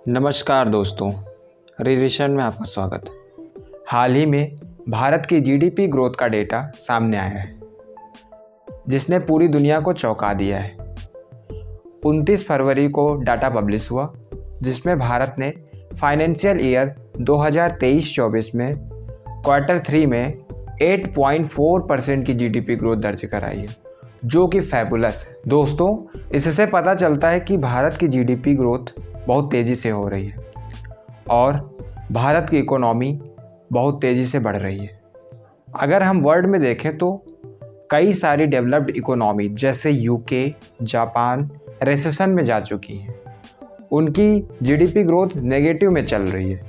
नमस्कार दोस्तों, रिविजन में आपका स्वागत। हाल ही में भारत की जीडीपी ग्रोथ का डेटा सामने आया है जिसने पूरी दुनिया को चौंका दिया है। 29 फरवरी को डाटा पब्लिश हुआ जिसमें भारत ने फाइनेंशियल ईयर 2023-24 में क्वार्टर 3 में 8.4% की जीडीपी ग्रोथ दर्ज कराई है, जो कि फैबुलस है। दोस्तों, इससे पता चलता है कि भारत की जीडीपी ग्रोथ बहुत तेज़ी से हो रही है और भारत की इकोनॉमी बहुत तेज़ी से बढ़ रही है। अगर हम वर्ल्ड में देखें तो कई सारी डेवलप्ड इकोनॉमी जैसे यूके, जापान रिसेशन में जा चुकी हैं। उनकी जीडीपी ग्रोथ नेगेटिव में चल रही है।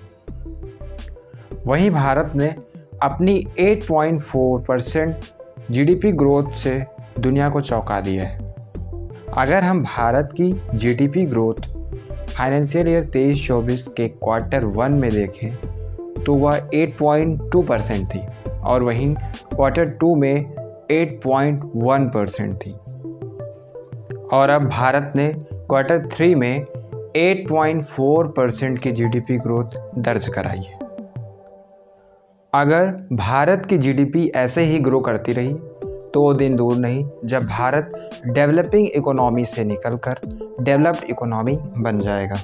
वहीं भारत ने अपनी 8.4% जीडीपी ग्रोथ से दुनिया को चौंका दिया है। अगर हम भारत की जीडीपी ग्रोथ फाइनेंशियल ईयर 23-24 के क्वार्टर 1 में देखें तो वह 8.2% थी और वहीं क्वार्टर 2 में 8.1% थी और अब भारत ने क्वार्टर 3 में 8.4% की जीडीपी ग्रोथ दर्ज कराई है। अगर भारत की जीडीपी ऐसे ही ग्रो करती रही तो वो दिन दूर नहीं जब भारत डेवलपिंग इकोनॉमी से निकलकर डेवलप्ड इकोनॉमी बन जाएगा।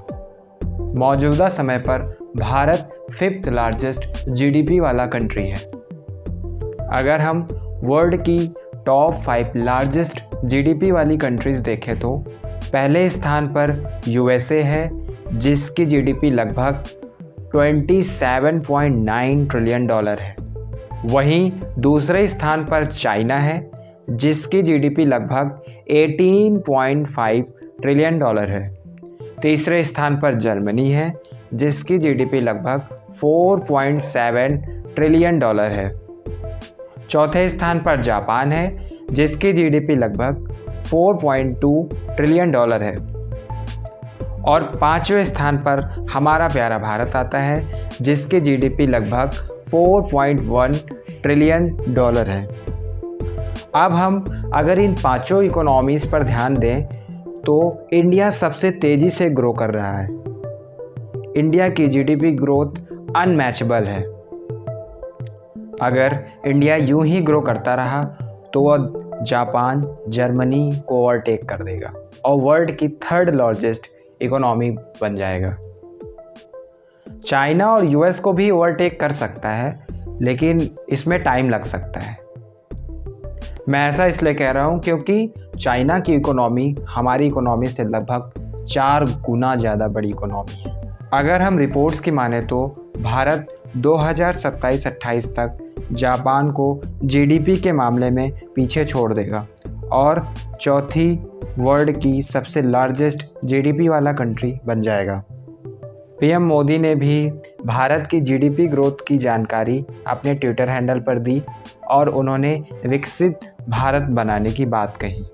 मौजूदा समय पर भारत 5th लार्जेस्ट जीडीपी वाला कंट्री है। अगर हम वर्ल्ड की टॉप 5 लार्जेस्ट जीडीपी वाली कंट्रीज़ देखें तो पहले स्थान पर यूएसए है जिसकी जीडीपी लगभग $27.9 ट्रिलियन है। वहीं दूसरे स्थान पर चाइना है जिसकी जीडीपी लगभग 18.5 ट्रिलियन है। तीसरे स्थान पर जर्मनी है जिसकी जीडीपी लगभग 4.7 ट्रिलियन है। चौथे स्थान पर जापान है जिसकी जीडीपी लगभग 4.2 ट्रिलियन है और पांचवें स्थान पर हमारा प्यारा भारत आता है जिसकी जीडीपी लगभग 4.1 ट्रिलियन है। अब हम अगर इन पांचों इकोनॉमीज़ पर ध्यान दें तो इंडिया सबसे तेज़ी से ग्रो कर रहा है। इंडिया की जीडीपी ग्रोथ अनमैचेबल है। अगर इंडिया यूं ही ग्रो करता रहा तो वह जापान, जर्मनी को ओवरटेक कर देगा और वर्ल्ड की 3rd लार्जेस्ट इकोनॉमी बन जाएगा। चाइना और यूएस को भी ओवरटेक कर सकता है लेकिन इसमें टाइम लग सकता है। मैं ऐसा इसलिए कह रहा हूँ क्योंकि चाइना की इकोनॉमी हमारी इकोनॉमी से लगभग 4 गुना ज़्यादा बड़ी इकोनॉमी है। अगर हम रिपोर्ट्स की माने तो भारत 2027-28 तक जापान को जीडीपी के मामले में पीछे छोड़ देगा और चौथी वर्ल्ड की सबसे लार्जेस्ट जीडीपी वाला कंट्री बन जाएगा। पीएम मोदी ने भी भारत की जीडीपी ग्रोथ की जानकारी अपने ट्विटर हैंडल पर दी और उन्होंने विकसित भारत बनाने की बात कही।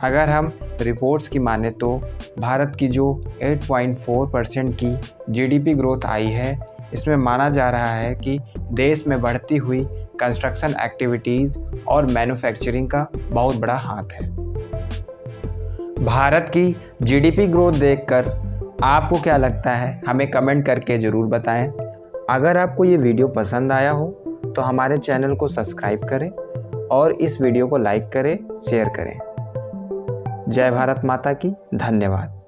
अगर हम रिपोर्ट्स की माने तो भारत की जो 8.4% की जीडीपी ग्रोथ आई है, इसमें माना जा रहा है कि देश में बढ़ती हुई कंस्ट्रक्शन एक्टिविटीज़ और मैन्युफैक्चरिंग का बहुत बड़ा हाथ है। भारत की जीडीपी ग्रोथ देखकर आपको क्या लगता है, हमें कमेंट करके ज़रूर बताएं। अगर आपको ये वीडियो पसंद आया हो तो हमारे चैनल को सब्सक्राइब करें और इस वीडियो को लाइक करें, शेयर करें। जय भारत माता की। धन्यवाद।